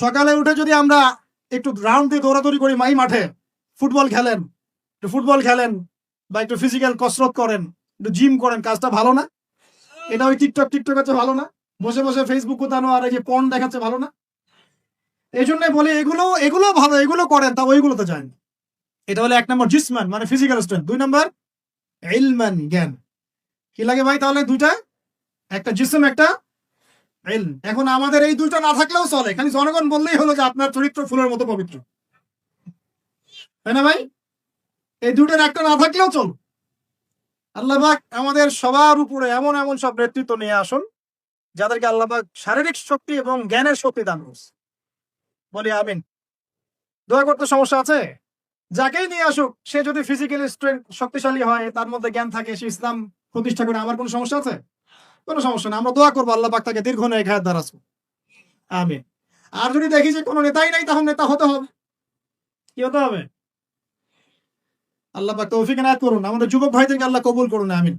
সকালে উঠে যদি আমরা একটু রাউন্ড দিয়ে দৌড়াদৌড়ি করি, মাঠে ফুটবল খেলেন বা একটু ফিজিক্যাল কসরত করেন, একটু জিম করেন, কাজটা ভালো না? এটা ওই টিকটক আছে ভালো না? বসে বসে ফেসবুক কোতানো আর এই যে পর্ন দেখাচ্ছে ভালো না? এই জন্য বলি এগুলো ভালো, এগুলো করেন, তা ওইগুলোতে যান। এটা হলো 1 নম্বর জিসমান মানে ফিজিক্যাল স্ট্রেংথ। 2 নম্বর ইলমান জ্ঞান। কি লাগে ভাই তাহলে দুইটা? একটা জিসম, একটা ইলম। এখন আমাদের এই দুইটা না থাকলেও চলে, খালি জনগণ বললেই হলো যে আপনার চরিত্র ফুলের মতো পবিত্র, তাই না ভাই? এই দুইটার একটা না থাকলেও চল। আল্লাহ পাক আমাদের সবার উপরে এমন এমন সব নেতৃত্ব নিয়ে আসুন যাদেরকে আল্লাহ পাক শারীরিক শক্তি এবং জ্ঞানের শক্তি দান করছে। বলি আমিন। দোয়া করতে সমস্যা আছে? যাকেই নিয়ে আসুক, সে যদি ফিজিক্যালি স্ট্রেংথ শক্তিশালী হয়, তার মধ্যে জ্ঞান থাকে, সে ইসলাম প্রতিষ্ঠা করে, আমার কোনো সমস্যা আছে? কোনো সমস্যা না। আমরা দোয়া করবো আল্লাহ পাক তাকে দীর্ঘ নেয় খায়াত দ্বারা। আমিন। আর যদি দেখি যে কোনো নেতাই নাই, তখন নেতা হতে হবে। কি হতে হবে? আল্লাহ পাক তৌফিক এনায়েত করুন। আমাদের যুবক ভাইদেরকে আল্লাহ কবুল করুন। আমিন।